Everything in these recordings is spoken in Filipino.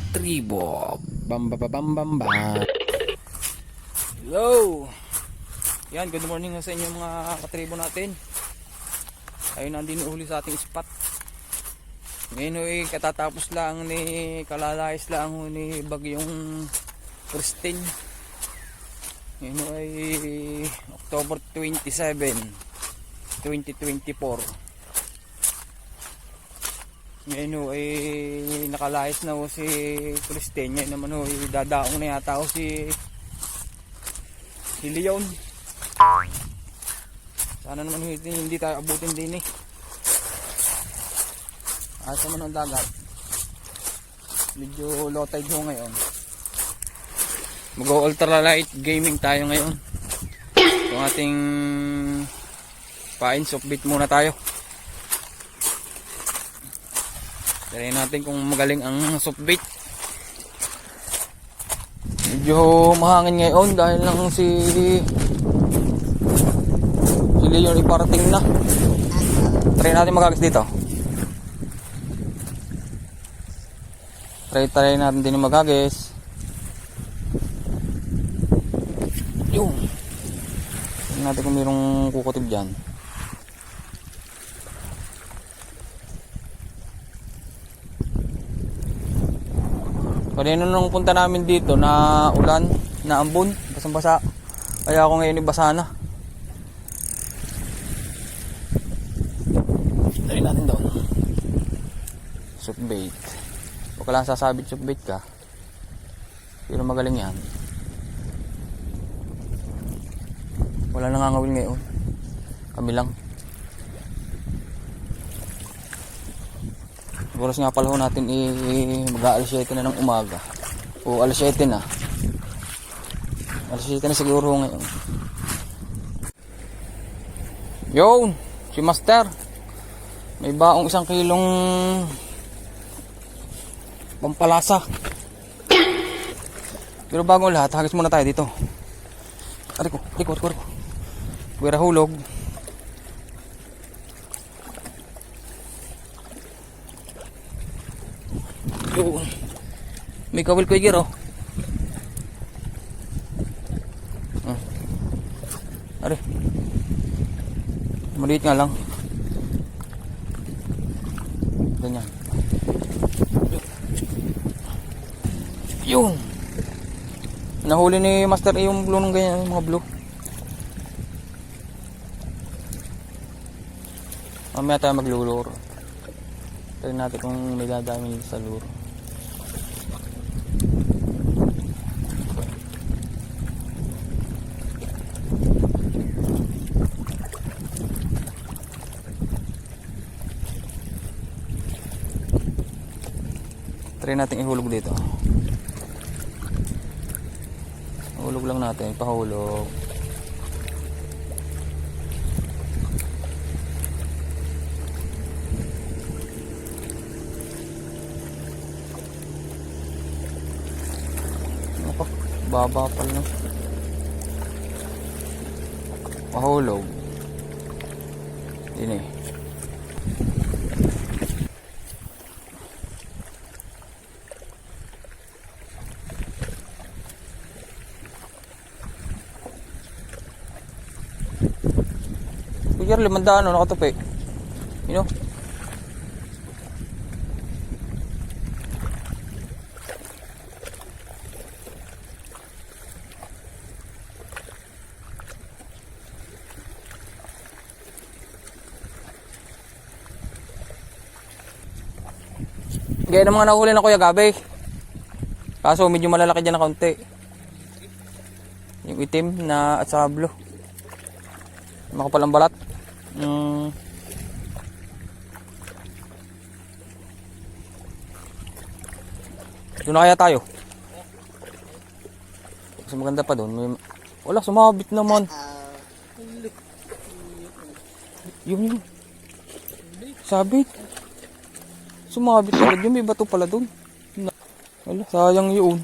Katribo. Bam bam bam bam bam. Hello. Yan, good morning sa inyo mga katribo natin. Ayun na din uli sa ating spot. Ngayon ay katatapos lang ni kalalayas lang ni bagyong Christine. Ngayon ay October 27, 2024. Ngayon ay nakalayas na si Christine. Ngayon naman ay dadaong na yata si Leon. Sana naman hindi tayo abutin din eh. Asa man ang dagat. Medyo low tide ho ngayon. Mag-ultralight gaming tayo ngayon. Yung ating pain softbait muna tayo. Try natin kung magaling ang softbait. Medyo mahangin ngayon dahil lang si Leon iparating na. Try natin magagis dito. Try natin din magagis. Yung tingnan natin kung mayroong kukutib dyan. Kanina nung punta namin dito na ulan, na ambon, basang-basa. Kaya ako ngayon ibasa na. Try natin doon. Softbait. Huwag ka lang sasabit softbait ka. Pero magaling yan. Wala nangangawil ngayon. Kami lang. Oras nga pala ho natin mag-aalas 7 na ng umaga. O alas 7 na. Alas 7 na siguro ngayon. Yun! Si Master. May baong 1 kilong pampalasa. Pero bago lahat, hagis muna tayo dito. Ariko. Buwera hulog. May kawil ko igir oh. Are. Maliit nga lang. Ganyan. Yung nahuli ni Master yung blue ng ganyan, mga blue. Mamaya tayo magluluro. Tignan natin kung may dadami sa luro. Try natin ihulog dito. Hulog lang natin, pahulog. Baba pala na. Pahulog. Ini. Kuya, 500 nakatupi. You know? Gaya ng mga nahuli na Kuya Gabi. Kaso medyo malalaki dyan na kaunti. Yung itim na at saka blue. Makapalang balat. Doon na kaya tayo. Kasi maganda pa doon. Wala, sumabit naman. Yun. Sabit. Sumabit pala dyan, may bato pala doon. Wala, sayang yun.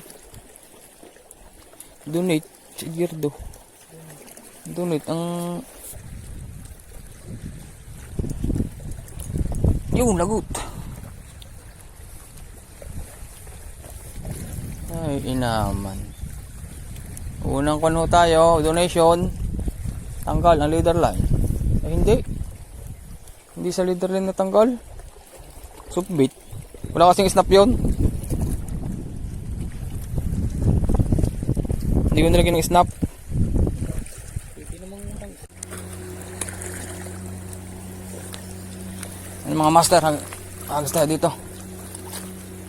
Donate, si Gerdo. Donate ang... Yun, lagot. Ay, inaman. Unang kuno tayo, donation. Tanggal ang leader line. Ay, hindi. Hindi sa leader line natanggal. Submit. Wala kasing snap yun. Hindi ko nilagyan ng snap. Ano mga master, agos tayo dito.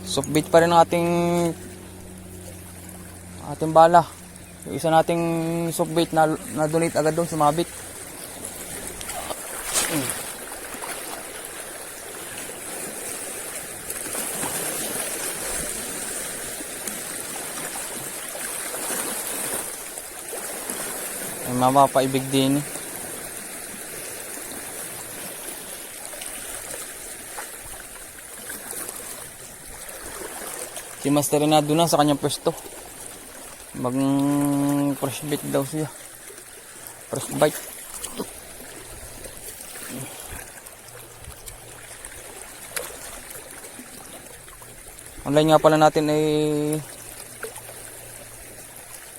Submit pa rin ang ating bala. Yung isa nating submit na donate agad doon, sumabit. Ay, mapapaibig din. Si Master Renado na sa kanyang pwesto. Mag fresh bite daw siya. Fresh bite. Online nga pala natin ay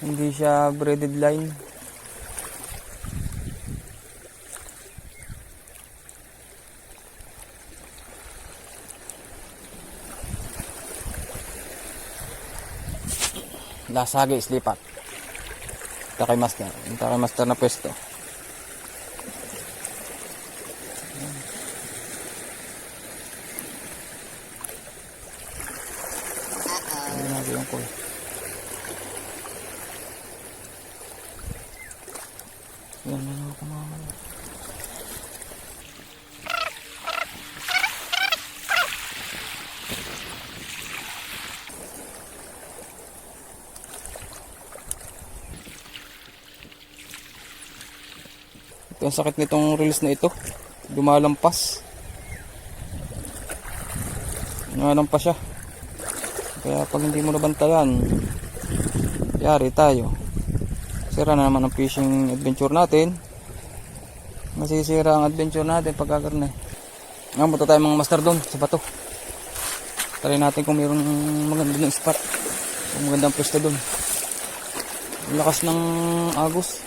hindi siya braided line. Lasage islipat. Ito kay Master. Ito kay Master na pwesto. Ayan natin yung call. Yan na ako kumamala. Ito ang sakit nitong reels na ito. Lumalampas. Lumalampas siya. Kaya pag hindi mo nabantayan, yari tayo. Sira na naman ang fishing adventure natin. Masisira ang adventure natin pag kakarne. Ngayon, punta tayo mga master doon sa bato. Try natin kung mayroong magandang spot. Kung magandang pwesto doon. Lakas ng agos.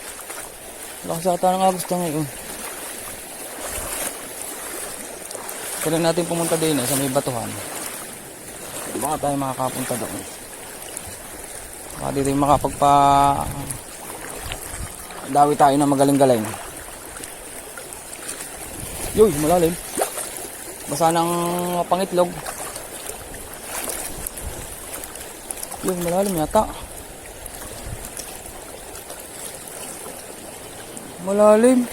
Lakas ata ng agos na ngayon. Kaya natin pumunta din sa may batuhan. Baka tayo makakapunta doon. Baka dito yung makapagpa dawi tayo na magaling-galing. Yoy, malalim. Basa ng pangitlog. Yoy, malalim yata. Malalim.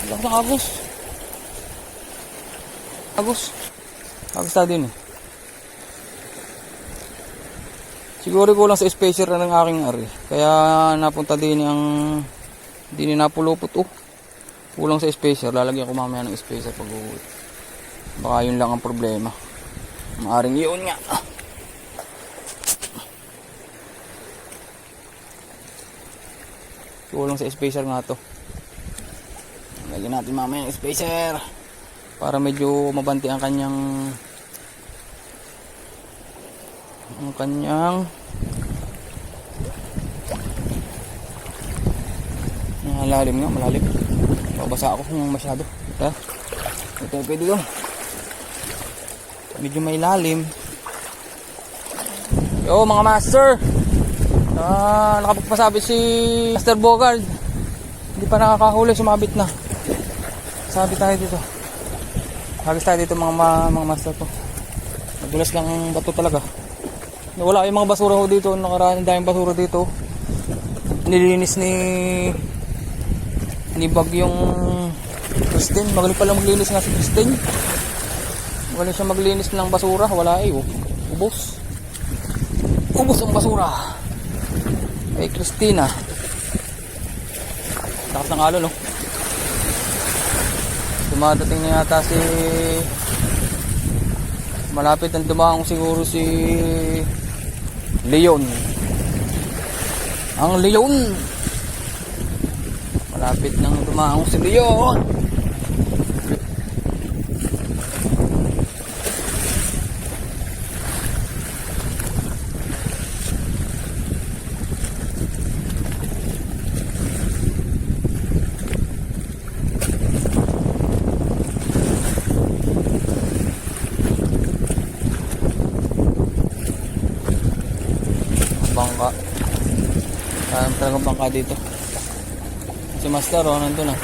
Lakas ng agos. Agos tayo din eh. Siguro kulang sa spacer na ng aking ari. Kaya napunta din ang hindi napulupot oh. Kulang sa spacer. Lalagyan ko mamaya ng spacer pag uuwi. Baka yun lang ang problema. Maaring yun nga. Kulang sa spacer nga to. Lagyan natin mamaya ng spacer para medyo mabanti ang kanyang malalim nga, malalim. Babasa ako kung masyado. Ito pwede doon. Medyo may lalim. Yo mga master, nakapagpasabi si Master Bogard. Hindi pa nakakahuli, sumabit na. Sabi tayo dito. Hagis tayo dito mga master ko. Madulas lang ang bato talaga. Wala yung mga basura ko dito. Nakaraan dahil basura dito. Nilinis ni Bagyong Christine. Magaling pala maglinis nga si Christine. Magaling siya maglinis ng basura. Wala eh. Ubos ang basura. Kay Christina. Lakas ng alon no. Dumadating na yata si malapit ang dumaong siguro si Leon. Ang Leon. Malapit nang dumaong si Leon. mga bangka dito. Si Master, oh, nandun ah.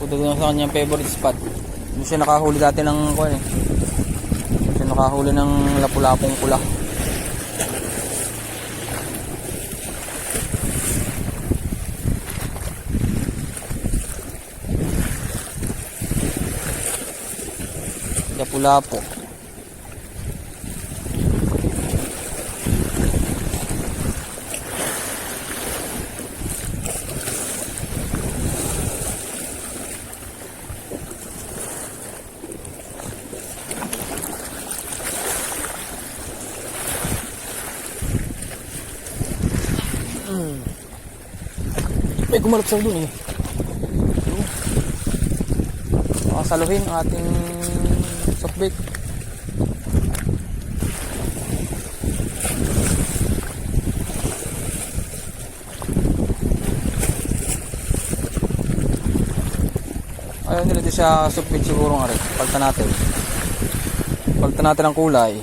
Punta doon sa kanyang favorite spot. Doon siya nakahuli dati ng kuwan eh. Doon siya nakahuli ng lapu-lapong pula. Lapu-lapo. May kumalap sa doon eh. Makasaluhin ang ating softbait. Ayun nila dito sa softbait siguro nga rin. Palitan natin. Palitan natin ang kulay.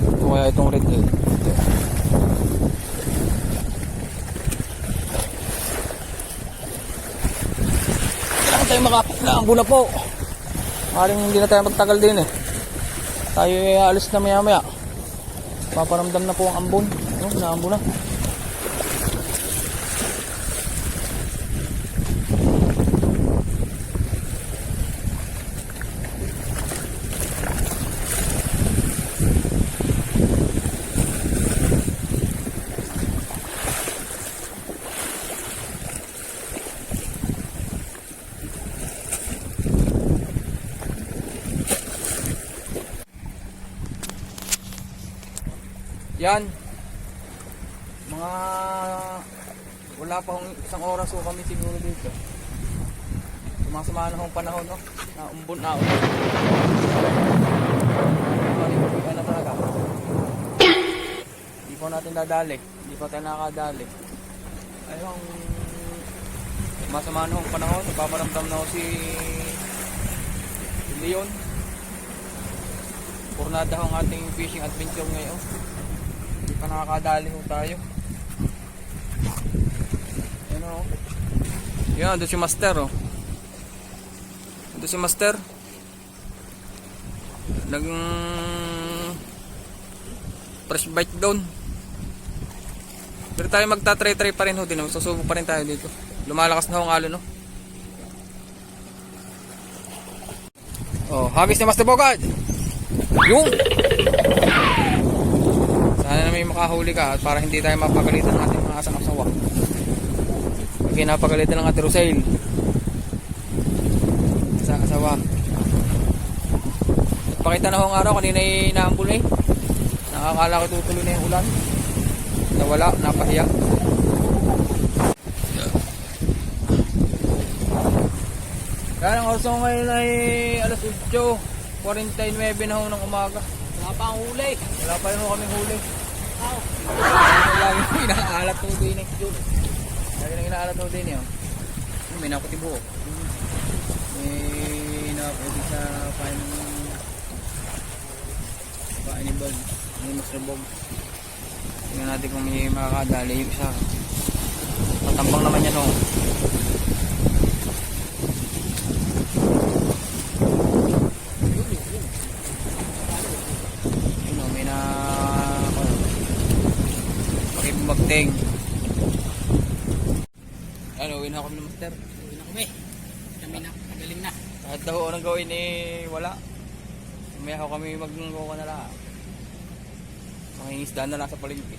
Ito kaya itong red head. Tayo makapaglaambo na po. Maring hindi na tayo magtagal din eh. Tayo alis na maya maya. Paparamdam na po ang ambon. Naambo na. Yan. Mga wala pa akong isang oras o kami siguro dito. Sumasama na akong panahon, no? Na umbon na ako. Ano talaga? Hindi pa natin dadali. Hindi pa tayo nakakadali. Ayun. Sumasama na akong panahon. Napaparamdam na ako si Leon. Purnada ang ating fishing adventure ngayon. Hindi pa nakakadali ho tayo. Yan o. Yan, doon si Master o. Doon si Master. Nag fresh bite down. Pero tayo magta-try pa rin ho din. Susubok pa rin tayo dito. Lumalakas na ho ang alon, no? Oh, hagis ni Master Bogart. Yung sana na may makahuli ka at para hindi tayo mapagalitan ng ating mga asang-asawa. Pag napagalitan ng ating Rosail asang-asawa. At pakita na ho ang araw. Kanina ay naambul eh. Nakakala ko tutuloy na yung ulan. Nawala, napahiya. Kaya ang oras ko ngayon ay alas 8:49 na ho ng umaga. Wala pa ang huli. Wala pa rin ho kaming huli. Wow. Lagi inaalat ho din eh. Lagi nang inaalat ho din eh. May nakutibo. May nakuti sa pain ni Bob. May Master Bob. Tingnan natin kung may makakadali yung isa. Matambang naman yan ho. Bagteng. Ano, uwi na kami ng Master. Uwi na kami. Kami na, magaling na. Kahit daw anong gawin eh, wala. May ako kami mag-go na lang. Mangingisda na lang sa palengke.